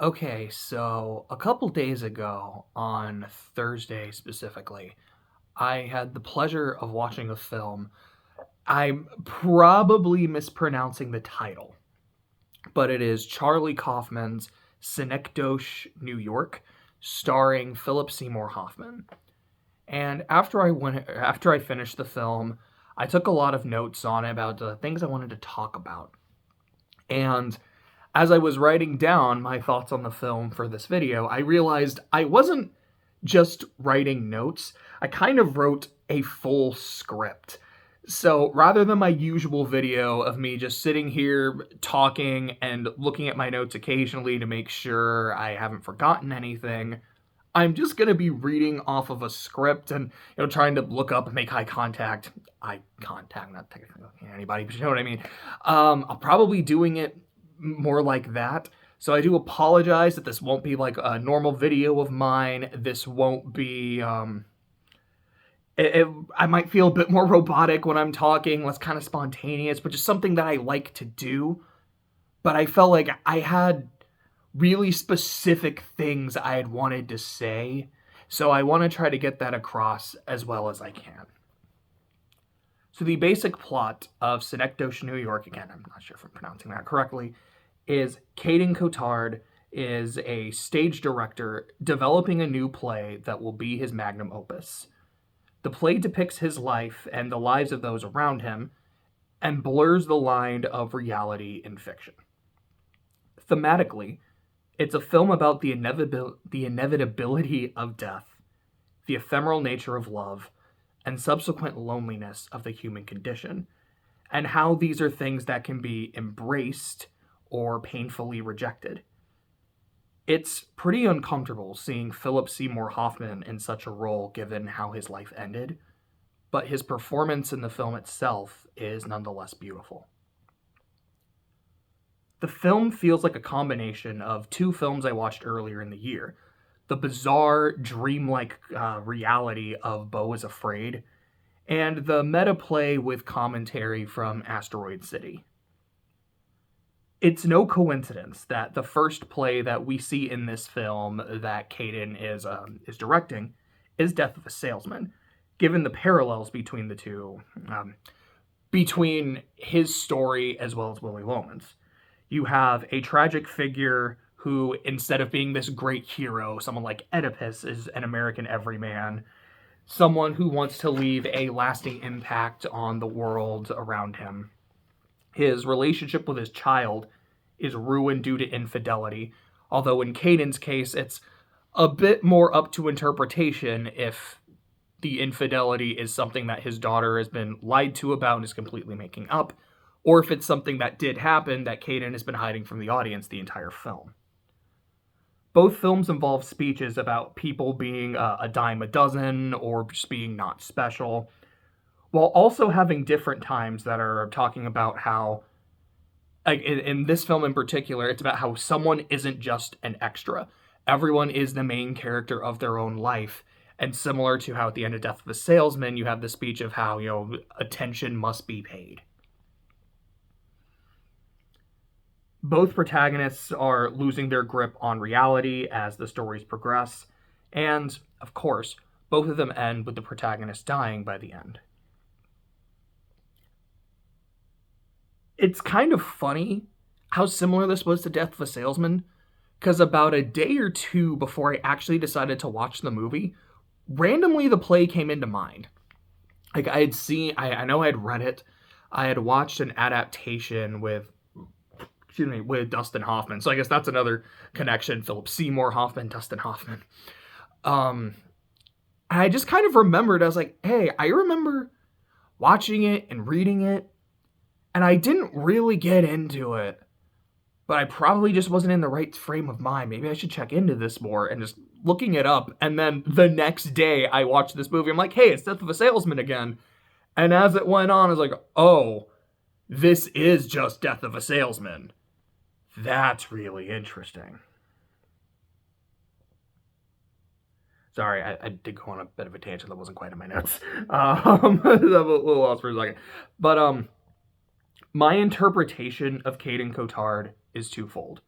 Okay, so a couple days ago, on Thursday specifically, I had the pleasure of watching a film. I'm probably mispronouncing the title, but it is Charlie Kaufman's Synecdoche, New York, starring Philip Seymour Hoffman. And after I finished the film, I took a lot of notes on it about the things I wanted to talk about. And as I was writing down my thoughts on the film for this video, I realized I wasn't just writing notes, I kind of wrote a full script. So rather than my usual video of me just sitting here talking and looking at my notes occasionally to make sure I haven't forgotten anything, I'm just going to be reading off of a script and trying to look up and make eye contact, not technically looking at anybody, but you know what I mean. I'll probably doing it more like that. So I do apologize that this won't be like a normal video of mine. This won't be I might feel a bit more robotic when I'm talking, less kind of spontaneous, but just something that I like to do. But I felt like I had really specific things I had wanted to say, so I want to try to get that across as well as I can. So the basic plot of Synecdoche, New York, again, I'm not sure if I'm pronouncing that correctly, is Caden Cotard is a stage director developing a new play that will be his magnum opus. The play depicts his life and the lives of those around him and blurs the line of reality and fiction. Thematically, it's a film about the inevitability of death, the ephemeral nature of love, and subsequent loneliness of the human condition, and how these are things that can be embraced or painfully rejected. It's pretty uncomfortable seeing Philip Seymour Hoffman in such a role given how his life ended, but his performance in the film itself is nonetheless beautiful. The film feels like a combination of two films I watched earlier in the year. The bizarre, dreamlike reality of Beau is Afraid, and the meta play with commentary from Asteroid City. It's no coincidence that the first play that we see in this film that Caden is directing is Death of a Salesman, given the parallels between the two, between his story as well as Willy Loman's. You have a tragic figure who, instead of being this great hero, someone like Oedipus, is an American everyman, someone who wants to leave a lasting impact on the world around him. His relationship with his child is ruined due to infidelity, although in Caden's case, it's a bit more up to interpretation if the infidelity is something that his daughter has been lied to about and is completely making up, or if it's something that did happen that Caden has been hiding from the audience the entire film. Both films involve speeches about people being a dime a dozen or just being not special, while also having different times that are talking about how, like in this film in particular, it's about how someone isn't just an extra. Everyone is the main character of their own life. And similar to how at the end of Death of a Salesman, you have the speech of how, attention must be paid. Both protagonists are losing their grip on reality as the stories progress, and, of course, both of them end with the protagonist dying by the end. It's kind of funny how similar this was to Death of a Salesman, because about a day or two before I actually decided to watch the movie, randomly the play came into mind. Like, I know I had read it, I had watched an adaptation with Dustin Hoffman. So I guess that's another connection. Philip Seymour Hoffman, Dustin Hoffman. I just kind of remembered, I was like, hey, I remember watching it and reading it, and I didn't really get into it, but I probably just wasn't in the right frame of mind. Maybe I should check into this more, and just looking it up. And then the next day I watched this movie. I'm like, hey, it's Death of a Salesman again. And as it went on, I was like, oh, this is just Death of a Salesman. That's really interesting. Sorry, I did go on a bit of a tangent that wasn't quite in my notes. I'm a little lost for a second. But my interpretation of Caden Cotard is twofold.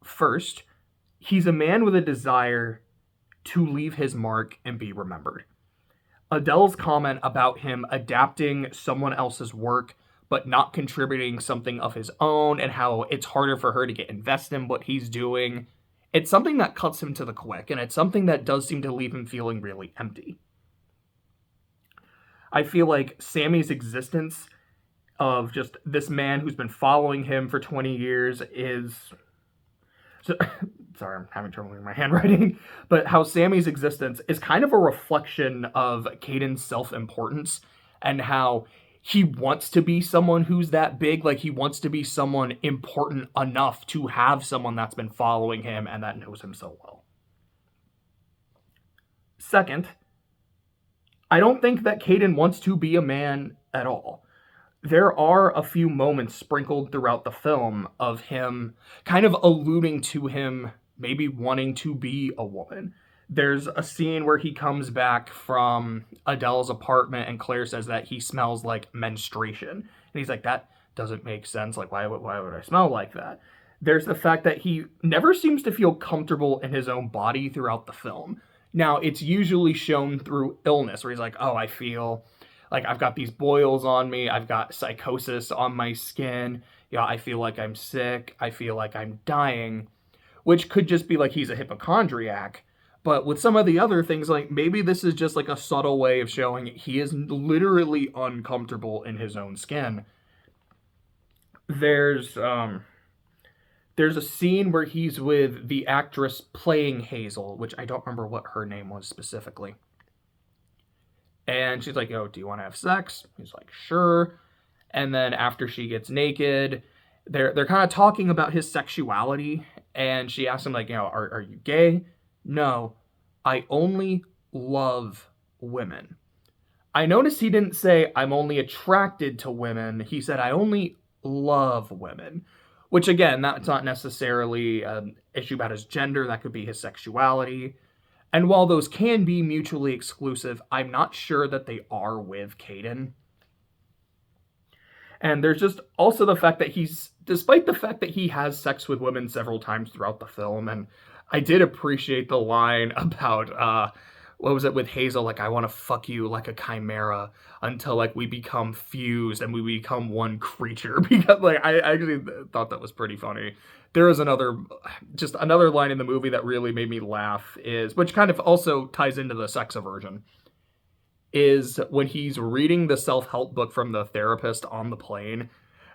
First, He's a man with a desire to leave his mark and be remembered. Adele's comment about him adapting someone else's work but not contributing something of his own, and how it's harder for her to get invested in what he's doing, it's something that cuts him to the quick, and it's something that does seem to leave him feeling really empty. I feel like Sammy's existence of just this man who's been following him for 20 years is... So, sorry, I'm having trouble with my handwriting. But how Sammy's existence is kind of a reflection of Caden's self-importance, and how he wants to be someone who's that big. Like, he wants to be someone important enough to have someone that's been following him and that knows him so well. Second, I don't think that Caden wants to be a man at all. There are a few moments sprinkled throughout the film of him kind of alluding to him maybe wanting to be a woman. There's a scene where he comes back from Adele's apartment and Claire says that he smells like menstruation. And he's like, that doesn't make sense. Like, why would I smell like that? There's the fact that he never seems to feel comfortable in his own body throughout the film. Now, it's usually shown through illness, where he's like, oh, I feel like I've got these boils on me. I've got psychosis on my skin. Yeah, I feel like I'm sick. I feel like I'm dying, which could just be like he's a hypochondriac. But with some of the other things, like maybe this is just like a subtle way of showing he is literally uncomfortable in his own skin. There's a scene where he's with the actress playing Hazel, which I don't remember what her name was specifically. And she's like, oh, do you want to have sex? He's like, sure. And then after she gets naked, they're kind of talking about his sexuality. And she asks him, like, you know, are you gay? No, I only love women. I noticed he didn't say, I'm only attracted to women. He said, I only love women. Which, again, that's not necessarily an issue about his gender. That could be his sexuality. And while those can be mutually exclusive, I'm not sure that they are with Caden. And there's just also the fact that despite the fact that he has sex with women several times throughout the film, and I did appreciate the line about, what was it with Hazel? Like, I want to fuck you like a chimera until, like, we become fused and we become one creature. Because, like, I actually thought that was pretty funny. There is another line in the movie that really made me laugh, which kind of also ties into the sex aversion, is when he's reading the self-help book from the therapist on the plane,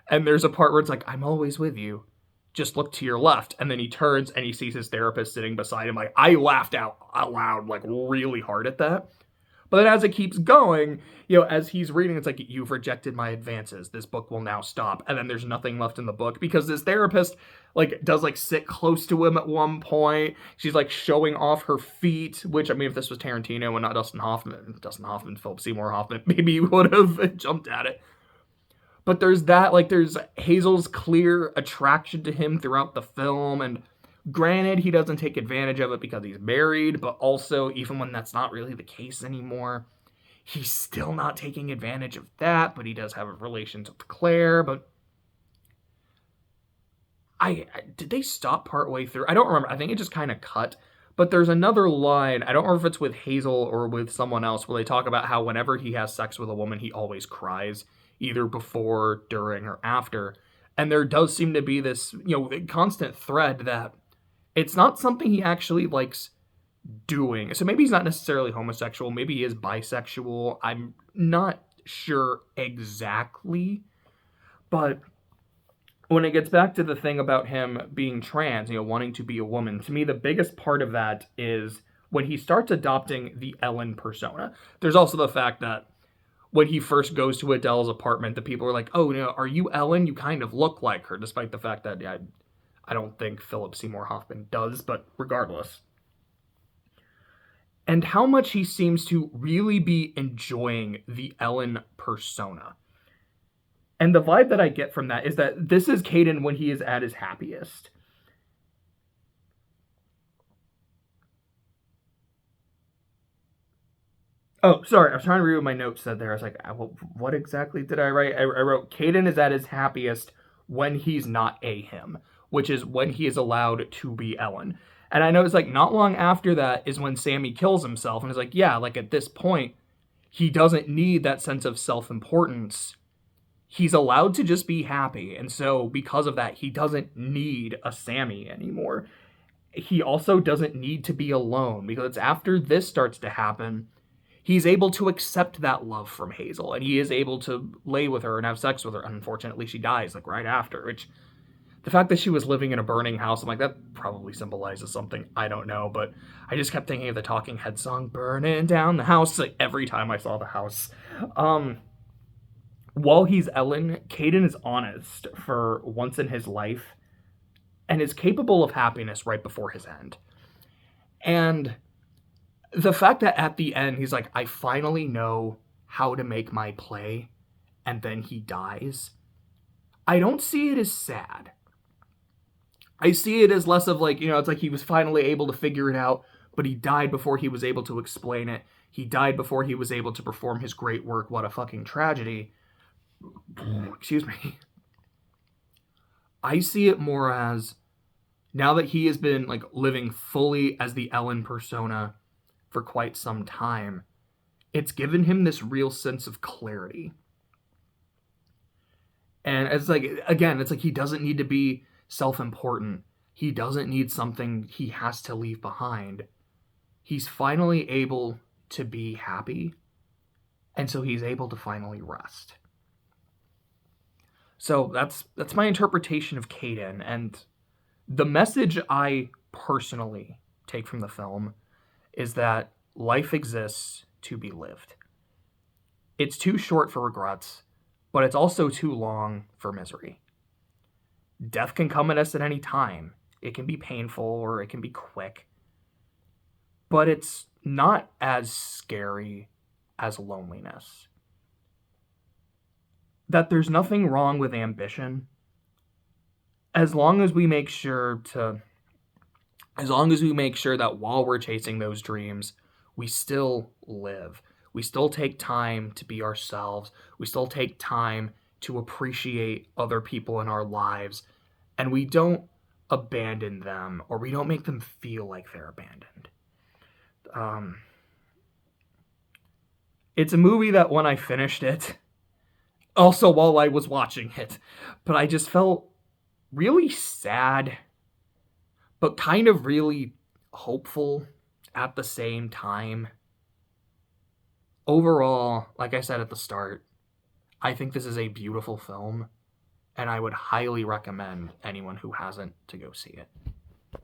and there's a part where it's like, I'm always with you. Just look to your left. And then he turns and he sees his therapist sitting beside him. Like, I laughed out loud, like, really hard at that. But then as it keeps going, you know, as he's reading, it's like, you've rejected my advances. This book will now stop. And then there's nothing left in the book because this therapist, like, does, like, sit close to him at one point. She's, like, showing off her feet, which, I mean, if this was Tarantino and not Dustin Hoffman, Philip Seymour Hoffman, maybe he would have jumped at it. But there's that, like, there's Hazel's clear attraction to him throughout the film, and granted, he doesn't take advantage of it because he's married, but also, even when that's not really the case anymore, he's still not taking advantage of that, but he does have relations with Claire, but did they stop partway through? I don't remember. I think it just kind of cut. But there's another line, I don't remember if it's with Hazel or with someone else, where they talk about how whenever he has sex with a woman, he always cries, either before, during, or after. And there does seem to be this, you know, constant thread that it's not something he actually likes doing. So maybe he's not necessarily homosexual. Maybe he is bisexual. I'm not sure exactly. But when it gets back to the thing about him being trans, you know, wanting to be a woman, to me, the biggest part of that is when he starts adopting the Ellen persona. There's also the fact that when he first goes to Adele's apartment, the people are like, oh, you know, are you Ellen? You kind of look like her, despite the fact that I don't think Philip Seymour Hoffman does, but regardless. And how much he seems to really be enjoying the Ellen persona. And the vibe that I get from that is that this is Caden when he is at his happiest. Oh, sorry, I was trying to read what my notes said there. I was like, what exactly did I write? I wrote, Caden is at his happiest when he's not a him, which is when he is allowed to be Ellen. And I know it's like not long after that is when Sammy kills himself, and it's like, yeah, like at this point, he doesn't need that sense of self-importance. He's allowed to just be happy. And so because of that, he doesn't need a Sammy anymore. He also doesn't need to be alone, because it's after this starts to happen, he's able to accept that love from Hazel, and he is able to lay with her and have sex with her. Unfortunately, she dies like right after, which the fact that she was living in a burning house, I'm like, that probably symbolizes something. I don't know, but I just kept thinking of the Talking Head song, Burning Down the House, like every time I saw the house. While he's Ellen, Caden is honest for once in his life and is capable of happiness right before his end. And the fact that at the end, he's like, I finally know how to make my play, and then he dies, I don't see it as sad. I see it as less of like, it's like he was finally able to figure it out, but he died before he was able to explain it. He died before he was able to perform his great work. What a fucking tragedy. Excuse me. I see it more as, now that he has been like living fully as the Ellen persona for quite some time, it's given him this real sense of clarity. And it's like, again, it's like he doesn't need to be self-important. He doesn't need something he has to leave behind. He's finally able to be happy, and so he's able to finally rest. So that's my interpretation of Caden, and the message I personally take from the film is that life exists to be lived. It's too short for regrets, but it's also too long for misery. Death can come at us at any time. It can be painful or it can be quick, but it's not as scary as loneliness. That there's nothing wrong with ambition as long as we make sure that while we're chasing those dreams, we still live. We still take time to be ourselves. We still take time to appreciate other people in our lives, and we don't abandon them, or we don't make them feel like they're abandoned. It's a movie that when I finished it, also while I was watching it, but I just felt really sad, but kind of really hopeful at the same time. Overall, like I said at the start, I think this is a beautiful film, and I would highly recommend anyone who hasn't to go see it.